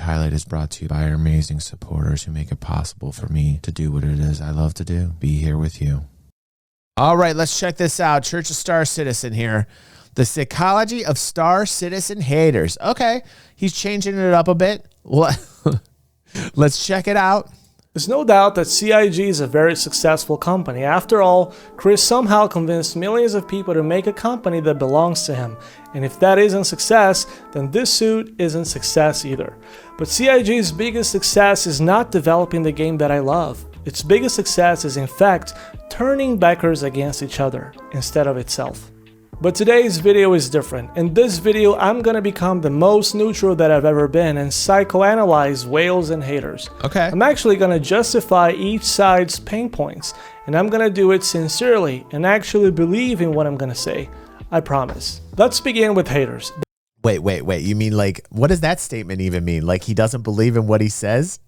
highlight is brought to you by our amazing supporters who make it possible for me to do what it is I love to do. Be here with you. All right, let's check this out. Church of Star Citizen here. The psychology of Star Citizen haters. Okay, he's changing it up a bit. Let's check it out. There's no doubt that CIG is a very successful company. After all, Chris somehow convinced millions of people to make a company that belongs to him. And if that isn't success, then this suit isn't success either. But CIG's biggest success is not developing the game that I love. Its biggest success is in fact turning backers against each other instead of itself. But today's video is different. In this video, I'm gonna become the most neutral that I've ever been and psychoanalyze whales and haters. Okay. I'm actually gonna justify each side's pain points, and I'm gonna do it sincerely and actually believe in what I'm gonna say. I promise. Let's begin with haters. Wait. You mean like, what does that statement even mean? Like he doesn't believe in what he says?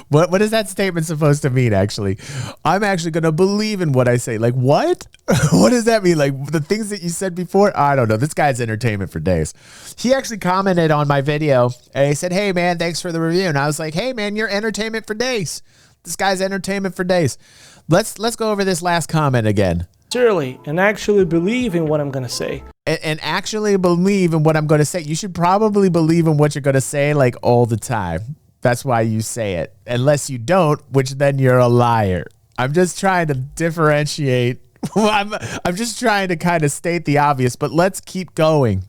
What is that statement supposed to mean, actually? I'm actually going to believe in what I say. Like, what? What does that mean? Like, the things that you said before? I don't know. This guy's entertainment for days. He actually commented on my video, and he said, hey, man, thanks for the review. And I was like, hey, man, you're entertainment for days. This guy's entertainment for days. Let's go over this last comment again. Sincerely, and actually believe in what I'm going to say. And actually believe in what I'm going to say. You should probably believe in what you're going to say, like, all the time. That's why you say it. Unless you don't, which then you're a liar. I'm just trying to differentiate. I'm just trying to kind of state the obvious, but let's keep going.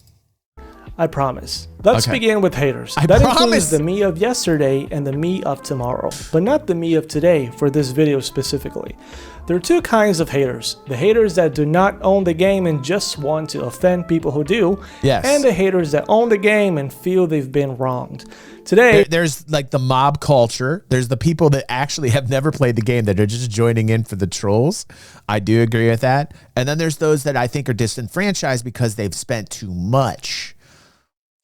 I promise. Let's begin with haters. That includes the me of yesterday and the me of tomorrow, but not the me of today for this video specifically. There are two kinds of haters. The haters that do not own the game and just want to offend people who do. Yes. And the haters that own the game and feel they've been wronged. Today, there's like the mob culture. There's the people that actually have never played the game that are just joining in for the trolls. I do agree with that. And then there's those that I think are disenfranchised because they've spent too much.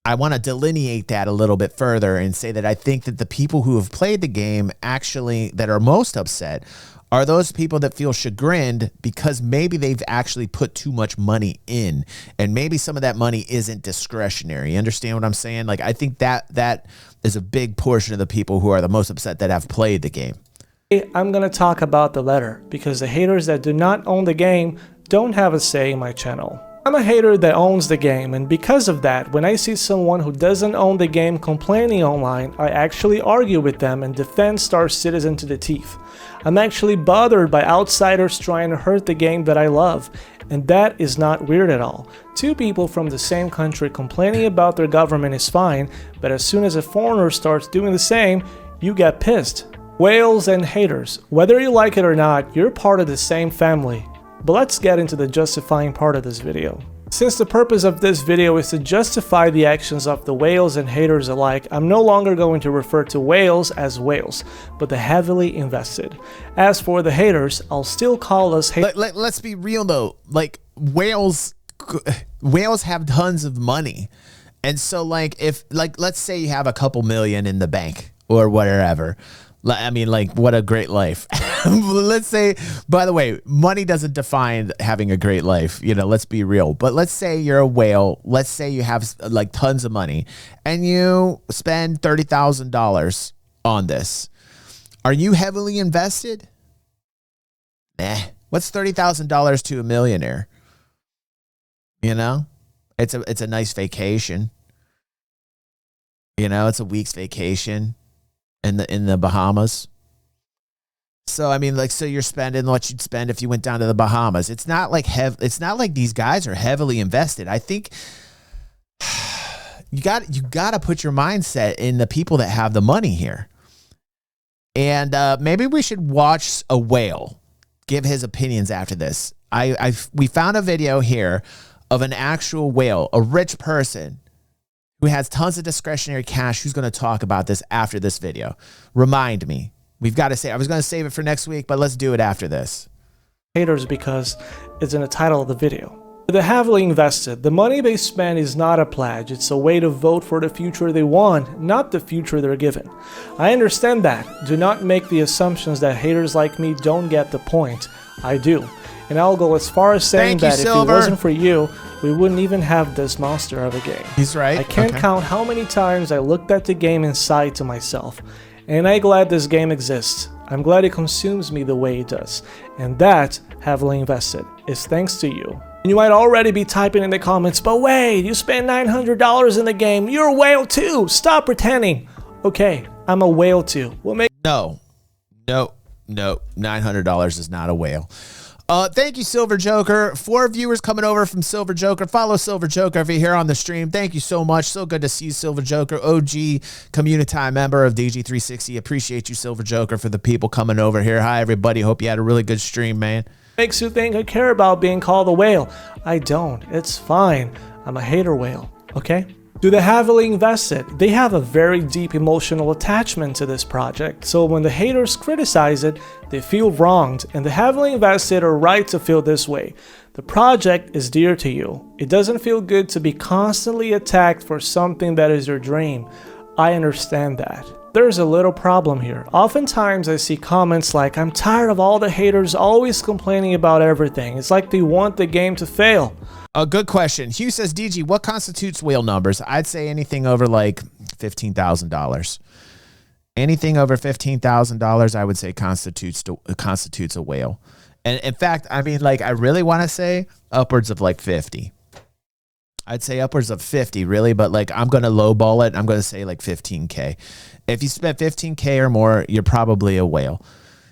I want to delineate that a little bit further and say that I think that the people who have played the game actually that are most upset are those people that feel chagrined because maybe they've actually put too much money in, and maybe some of that money isn't discretionary. You understand what I'm saying? Like, I think that is a big portion of the people who are the most upset that have played the game. I'm going to talk about the latter because the haters that do not own the game don't have a say in my channel. I'm a hater that owns the game, and because of that, when I see someone who doesn't own the game complaining online, I actually argue with them and defend Star Citizen to the teeth. I'm actually bothered by outsiders trying to hurt the game that I love, and that is not weird at all. Two people from the same country complaining about their government is fine, but as soon as a foreigner starts doing the same, you get pissed. Whales and haters, whether you like it or not, you're part of the same family. But let's get into the justifying part of this video. Since the purpose of this video is to justify the actions of the whales and haters alike, I'm no longer going to refer to whales as whales, but the heavily invested. As for the haters, I'll still call us haters. Let's be real though, like whales have tons of money. And so like if let's say you have a couple million in the bank or whatever. I mean, like, what a great life. Let's say, by the way, money doesn't define having a great life. You know, let's be real. But let's say you're a whale. Let's say you have like tons of money and you spend $30,000 on this. Are you heavily invested? Nah. What's $30,000 to a millionaire? You know, it's a nice vacation. You know, it's a week's vacation. In the Bahamas. So I mean, like, so you're spending what you'd spend if you went down to the Bahamas. It's not like these guys are heavily invested. I think you got to put your mindset in the people that have the money here. And maybe we should watch a whale give his opinions after this. We found a video here of an actual whale, a rich person who has tons of discretionary cash, who's going to talk about this after this video. Remind me. We've got to say, I was going to save it for next week, but let's do it after this. Haters because it's in the title of the video. They're heavily invested. The money they spend is not a pledge. It's a way to vote for the future they want, not the future they're given. I understand that. Do not make the assumptions that haters like me don't get the point. I do. And I'll go as far as saying Thank you, that if it Silver. wasn't for you, we wouldn't even have this monster of a game. He's right. I can't count how many times I looked at the game and sighed to myself. And I'm glad this game exists. I'm glad it consumes me the way it does. And that, heavily invested, is thanks to you. And you might already be typing in the comments, but wait, you spent $900 in the game. You're a whale too. Stop pretending. Okay, I'm a whale too. We'll make No. $900 is not a whale. Thank you, Silver Joker. 4 viewers coming over from Silver Joker. Follow Silver Joker if you're here on the stream. Thank you so much. So good to see you, Silver Joker. OG community member of DG360. Appreciate you, Silver Joker, for the people coming over here. Hi, everybody. Hope you had a really good stream, man. Makes you think I care about being called a whale. I don't. It's fine. I'm a hater whale. Okay? To the heavily invested, they have a very deep emotional attachment to this project, so when the haters criticize it, they feel wronged, and the heavily invested are right to feel this way. The project is dear to you. It doesn't feel good to be constantly attacked for something that is your dream. I understand that. There's a little problem here. Oftentimes I see comments like, I'm tired of all the haters always complaining about everything. It's like they want the game to fail. A good question. Hugh says, DG, what constitutes whale numbers? I'd say anything over like $15,000. Anything over $15,000, I would say constitutes a whale. And in fact, I mean, like, I really want to say upwards of like 50. I'd say upwards of 50, really, but like, I'm going to lowball it. I'm going to say like 15K. If you spent 15K or more, you're probably a whale.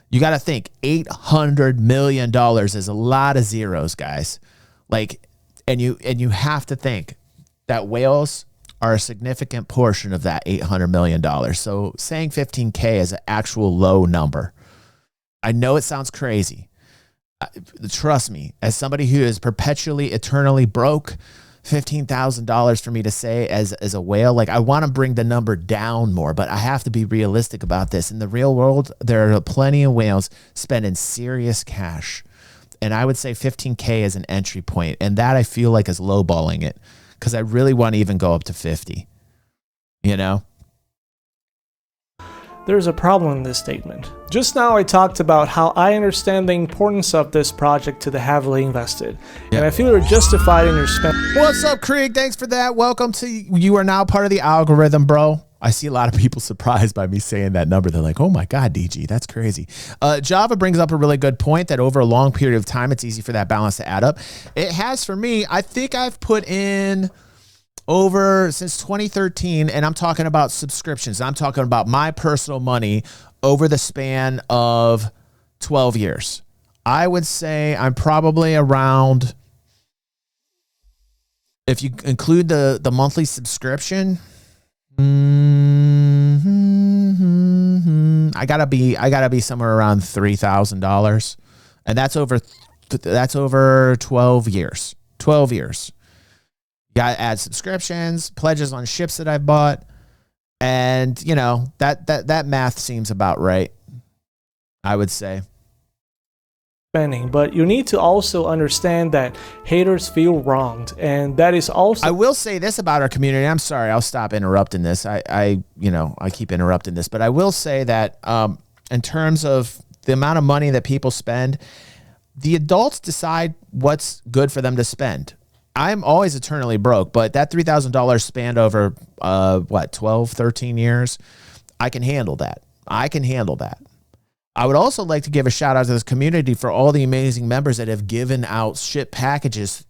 You got to think $800 million is a lot of zeros, guys. Like, and you have to think that whales are a significant portion of that $800 million. So saying 15K is an actual low number. I know it sounds crazy. Trust me, as somebody who is perpetually, eternally broke, $15,000 for me to say as a whale, like, I want to bring the number down more, but I have to be realistic about this. In the real world, there are plenty of whales spending serious cash. And I would say 15K is an entry point. And that I feel like is lowballing it, because I really want to even go up to 50, you know? There's a problem in this statement. Just now I talked about how I understand the importance of this project to the heavily invested. Yeah. And I feel you're justified in your spend. What's up, Krieg? Thanks for that. Welcome to, you are now part of the algorithm, bro. I see a lot of people surprised by me saying that number. They're like, oh my God, DG, that's crazy. Java brings up a really good point that over a long period of time, it's easy for that balance to add up. It has for me. I think I've put in over since 2013, and I'm talking about subscriptions. I'm talking about my personal money over the span of 12 years. I would say I'm probably around, if you include the monthly subscription, I gotta be somewhere around $3,000, and that's over 12 years. 12 years. You gotta add subscriptions, pledges on ships that I've bought, and you know that math seems about right, I would say. Spending, but you need to also understand that haters feel wronged, and that is also. I will say this about our community. I'm sorry, I'll stop interrupting this. I keep interrupting this, but I will say that in terms of the amount of money that people spend, the adults decide what's good for them to spend. I'm always eternally broke, but that $3,000 spanned over 12, 13 years, I can handle that. I would also like to give a shout out to this community for all the amazing members that have given out ship packages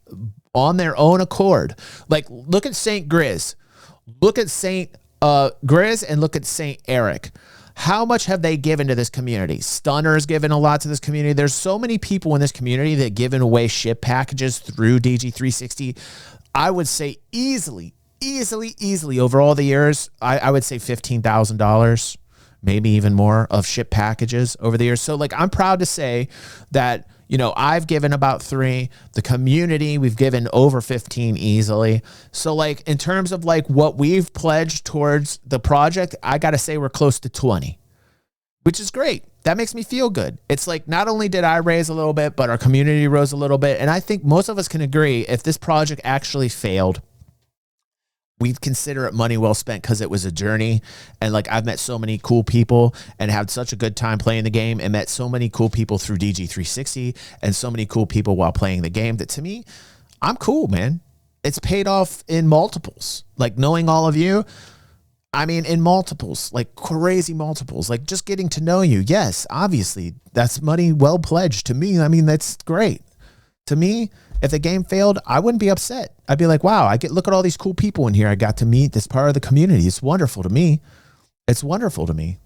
on their own accord. Like, look at St. Grizz. Look at St. Grizz and look at St. Eric. How much have they given to this community? Stunner's given a lot to this community. There's so many people in this community that given away ship packages through DG360. I would say easily over all the years, I would say $15,000. Maybe even more of ship packages over the years. So like, I'm proud to say that, you know, I've given about 3, the community, we've given over 15 easily. So like, in terms of like what we've pledged towards the project, I got to say we're close to 20, which is great. That makes me feel good. It's like, not only did I raise a little bit, but our community rose a little bit. And I think most of us can agree, if this project actually failed, we consider it money well spent because it was a journey. And like, I've met so many cool people and had such a good time playing the game, and met so many cool people through DG360 and so many cool people while playing the game, that to me, I'm cool, man. It's paid off in multiples. Like, knowing all of you, I mean, in multiples, like crazy multiples, like just getting to know you. Yes, obviously that's money well pledged to me. I mean, that's great. To me, if the game failed, I wouldn't be upset. I'd be like, wow, look at all these cool people in here I got to meet. This part of the community. It's wonderful to me. It's wonderful to me.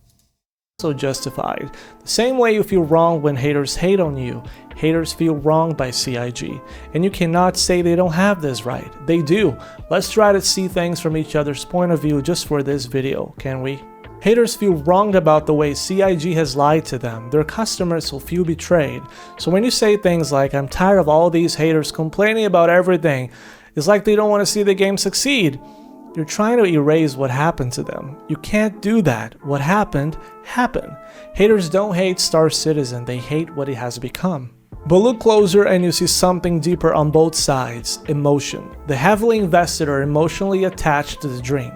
So justified. The same way you feel wrong when haters hate on you, haters feel wronged by CIG. And you cannot say they don't have this right. They do. Let's try to see things from each other's point of view just for this video, can we? Haters feel wronged about the way CIG has lied to them. Their customers will feel betrayed. So when you say things like, I'm tired of all these haters complaining about everything, it's like they don't want to see the game succeed. You're trying to erase what happened to them. You can't do that. What happened, happened. Haters don't hate Star Citizen, they hate what it has become. But look closer and you see something deeper on both sides: emotion. The heavily invested are emotionally attached to the dream.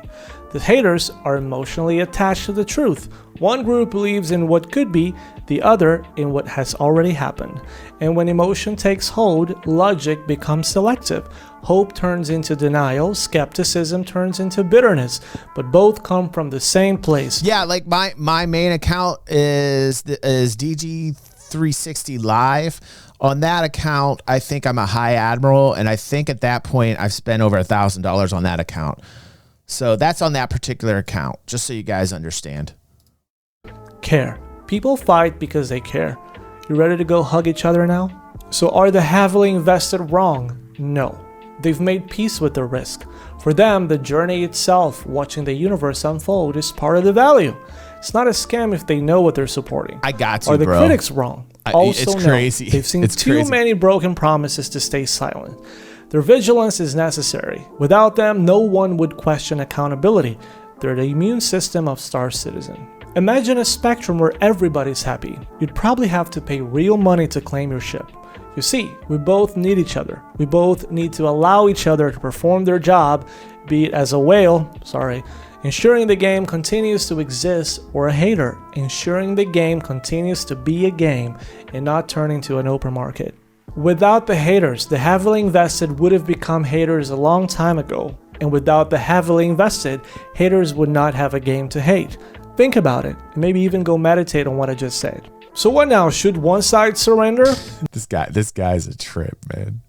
The haters are emotionally attached to the truth. One group believes in what could be, the other in what has already happened. And when emotion takes hold, logic becomes selective. Hope turns into denial, skepticism turns into bitterness, but both come from the same place. Yeah, like my main account is DG360 Live. On that account, I think I'm a high admiral, and I think at that point I've spent over $1,000 on that account. So that's on that particular account, just so you guys understand. Care. People fight because they care. You ready to go hug each other now? So are the heavily invested wrong? No. They've made peace with the risk. For them, the journey itself, watching the universe unfold, is part of the value. It's not a scam if they know what they're supporting. I got you, Are the bro. critics wrong? Also, it's crazy. No. They've seen it's too crazy. many broken promises to stay silent. Their vigilance is necessary. Without them, no one would question accountability. They're the immune system of Star Citizen. Imagine a spectrum where everybody's happy. You'd probably have to pay real money to claim your ship. You see, we both need each other. We both need to allow each other to perform their job, be it as a whale, ensuring the game continues to exist, or a hater, ensuring the game continues to be a game and not turn into an open market. Without the haters, the heavily invested would have become haters a long time ago. And without the heavily invested, haters would not have a game to hate. Think about it, and maybe even go meditate on what I just said. So what now? Should one side surrender? This guy's a trip, man.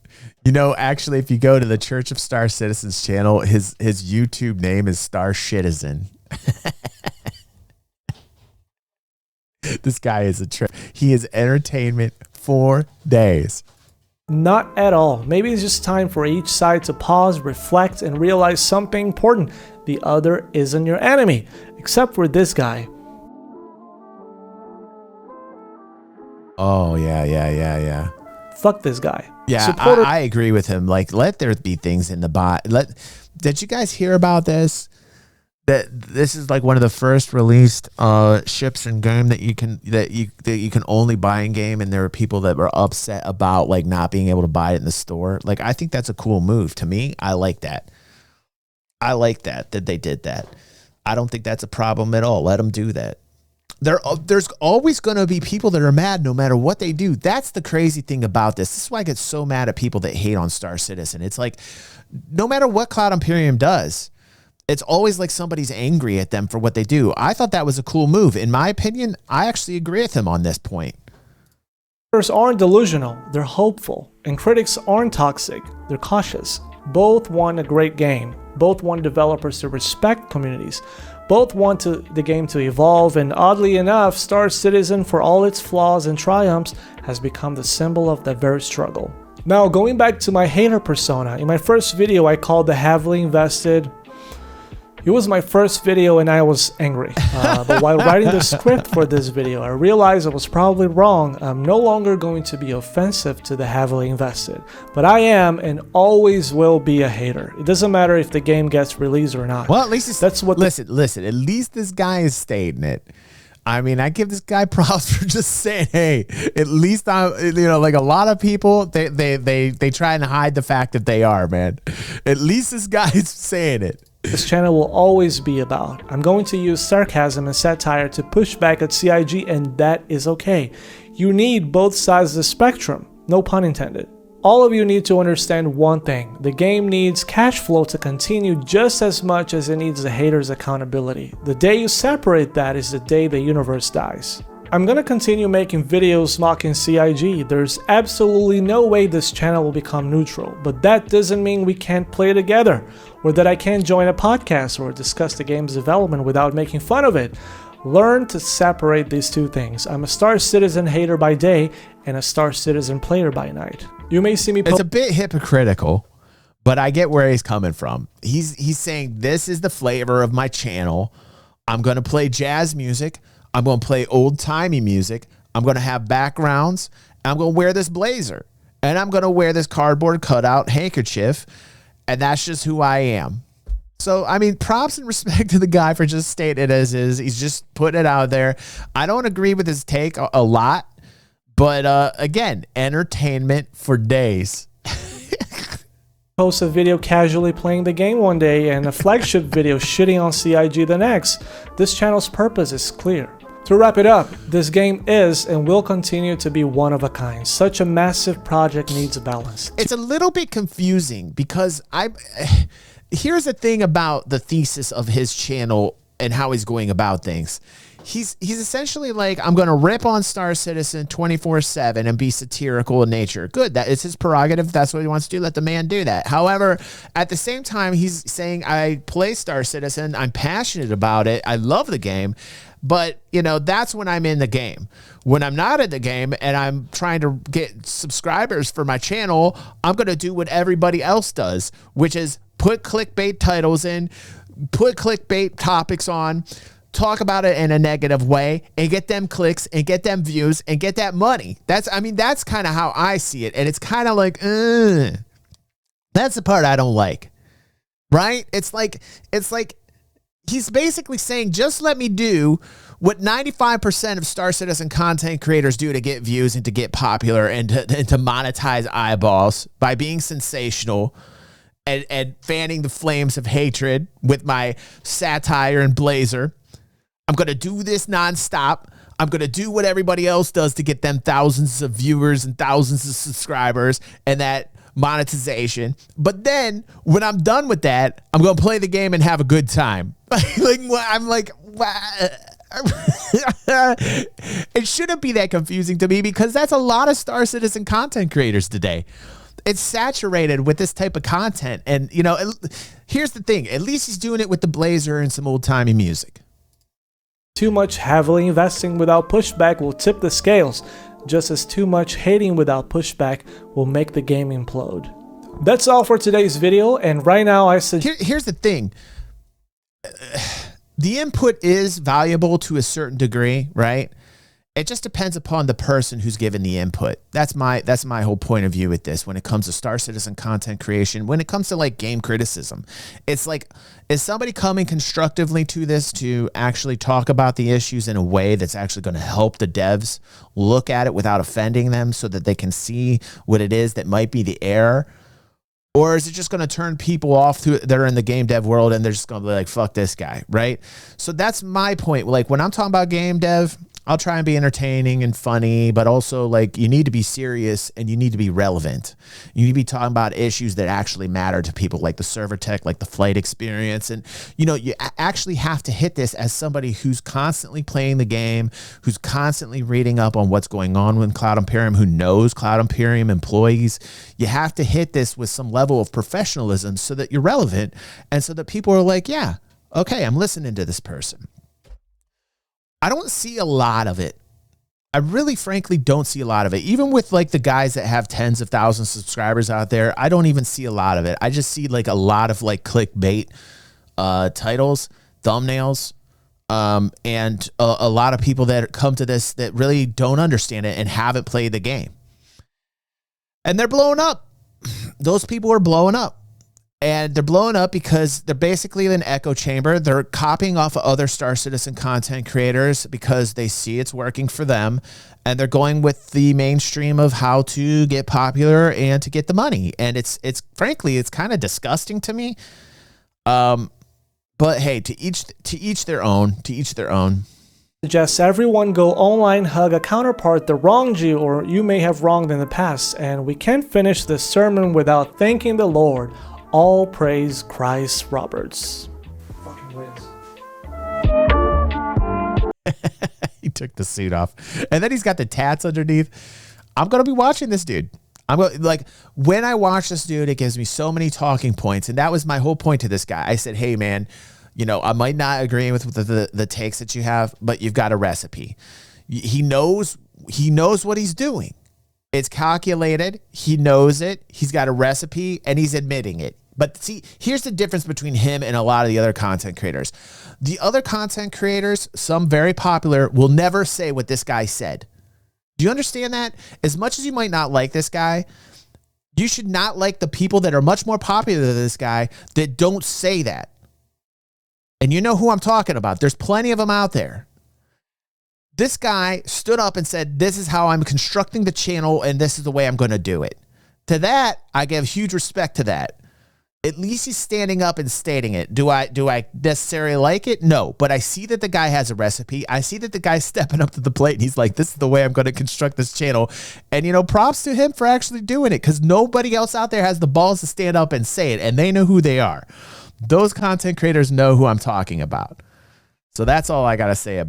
You know, actually, if you go to the Church of Star Citizens channel, his YouTube name is Star Citizen. This guy is a trip. He is entertainment for days. Not at all. Maybe it's just time for each side to pause, reflect, and realize something important. The other isn't your enemy, except for this guy. Oh, yeah. Fuck this guy. Yeah, I agree with him. Like, let there be things in the bot. Did you guys hear about this? That this is like one of the first released ships in game that you can only buy in game, and there were people that were upset about like not being able to buy it in the store. Like, I think that's a cool move. To me, I like that. I like that they did that. I don't think that's a problem at all. Let them do that. There's always going to be people that are mad no matter what they do. That's the crazy thing about this. This is why I get so mad at people that hate on Star Citizen. It's like, no matter what Cloud Imperium does, it's always like somebody's angry at them for what they do. I thought that was a cool move. In my opinion, I actually agree with him on this point. Haters aren't delusional, they're hopeful. And critics aren't toxic, they're cautious. Both want a great game. Both want developers to respect communities. Both want the game to evolve, and oddly enough, Star Citizen, for all its flaws and triumphs, has become the symbol of that very struggle. Now, going back to my hater persona, in my first video I called the heavily invested. It was my first video and I was angry. But while writing the script for this video, I realized I was probably wrong. I'm no longer going to be offensive to the heavily invested. But I am and always will be a hater. It doesn't matter if the game gets released or not. Well, at least listen. At least this guy is stating it. I mean, I give this guy props for just saying, hey, at least like a lot of people, they try and hide the fact that they are, man. At least this guy's saying it. this channel will always be about. I'm going to use sarcasm and satire to push back at CIG, and that is okay. You need both sides of the spectrum, no pun intended. All of you need to understand one thing: the game needs cash flow to continue just as much as it needs the haters' accountability. The day you separate that is the day the universe dies. I'm gonna continue making videos mocking CIG. There's absolutely no way this channel will become neutral, but that doesn't mean we can't play together, or that I can't join a podcast or discuss the game's development without making fun of it. Learn to separate these two things. I'm a Star Citizen hater by day and a Star Citizen player by night. You may see me It's a bit hypocritical, but I get where he's coming from. He's saying this is the flavor of my channel. I'm going to play jazz music. I'm going to play old-timey music. I'm going to have backgrounds. I'm going to wear this blazer. And I'm going to wear this cardboard cutout handkerchief. And that's just who I am. So, I mean, props and respect to the guy for just stating it as is. He's just putting it out there. I don't agree with his take a lot. But, again, entertainment for days. Post a video casually playing the game one day and a flagship video shitting on CIG the next. This channel's purpose is clear. To wrap it up, this game is and will continue to be one of a kind. Such a massive project needs balance. It's a little bit confusing because here's the thing about the thesis of his channel and how he's going about things. He's essentially like, I'm going to rip on Star Citizen 24/7 and be satirical in nature. Good. That is his prerogative. That's what he wants to do. Let the man do that. However, at the same time, he's saying, I play Star Citizen. I'm passionate about it. I love the game. But, you know, that's when I'm in the game. When I'm not in the game and I'm trying to get subscribers for my channel, I'm going to do what everybody else does, which is put clickbait titles in, put clickbait topics on, talk about it in a negative way and get them clicks and get them views and get that money. That's kind of how I see it. And it's kind of like, that's the part I don't like, right? It's like he's basically saying, just let me do what 95% of Star Citizen content creators do to get views and to get popular and to monetize eyeballs by being sensational and fanning the flames of hatred with my satire and blazer. I'm going to do this nonstop. I'm going to do what everybody else does to get them thousands of viewers and thousands of subscribers and that monetization. But then when I'm done with that, I'm going to play the game and have a good time. I'm like, it shouldn't be that confusing to me because that's a lot of Star Citizen content creators today. It's saturated with this type of content. And, you know, here's the thing. At least he's doing it with the blazer and some old-timey music. Too much heavily investing without pushback will tip the scales, just as too much hating without pushback will make the game implode. That's all for today's video, and right now I suggest... Here's the thing. The input is valuable to a certain degree, right? It just depends upon the person who's given the input. That's my whole point of view with this when it comes to Star Citizen content creation. When it comes to like game criticism, it's like, is somebody coming constructively to this to actually talk about the issues in a way that's actually going to help the devs look at it without offending them so that they can see what it is that might be the error? Or is it just going to turn people off that are in the game dev world and they're just going to be like, fuck this guy, right? So that's my point. Like when I'm talking about game dev, I'll try and be entertaining and funny, but also like you need to be serious and you need to be relevant. You need to be talking about issues that actually matter to people, like the server tech, like the flight experience. And, you know, you actually have to hit this as somebody who's constantly playing the game, who's constantly reading up on what's going on with Cloud Imperium, who knows Cloud Imperium employees. You have to hit this with some level of professionalism so that you're relevant and so that people are like, yeah, okay, I'm listening to this person. I don't see a lot of it. I really, frankly, don't see a lot of it. Even with like the guys that have tens of thousands of subscribers out there, I don't even see a lot of it. I just see like a lot of like clickbait titles, thumbnails, and a lot of people that come to this that really don't understand it and haven't played the game. And they're blowing up. Those people are blowing up. And they're blowing up because they're basically an echo chamber. They're copying off of other Star Citizen content creators because they see it's working for them. And they're going with the mainstream of how to get popular and to get the money. And it's frankly, it's kind of disgusting to me. But hey, to each their own. To each their own. Suggests everyone go online, hug a counterpart that wronged you or you may have wronged in the past, and we can't finish this sermon without thanking the Lord. All praise Christ Roberts. Fucking wins. He took the suit off, and then he's got the tats underneath. I'm gonna be watching this dude. Like when I watch this dude, it gives me so many talking points, and that was my whole point to this guy. I said, hey man, you know, I might not agree with the takes that you have, but you've got a recipe. He knows what he's doing. It's calculated. He knows it. He's got a recipe, and he's admitting it. But see, here's the difference between him and a lot of the other content creators. The other content creators, some very popular, will never say what this guy said. Do you understand that? As much as you might not like this guy, you should not like the people that are much more popular than this guy that don't say that. And you know who I'm talking about. There's plenty of them out there. This guy stood up and said, this is how I'm constructing the channel and this is the way I'm going to do it. To that, I give huge respect to that. At least he's standing up and stating it. Do I necessarily like it? No, but I see that the guy has a recipe. I see that the guy's stepping up to the plate and he's like, this is the way I'm going to construct this channel. And, you know, props to him for actually doing it because nobody else out there has the balls to stand up and say it, and they know who they are. Those content creators know who I'm talking about. So that's all I got to say about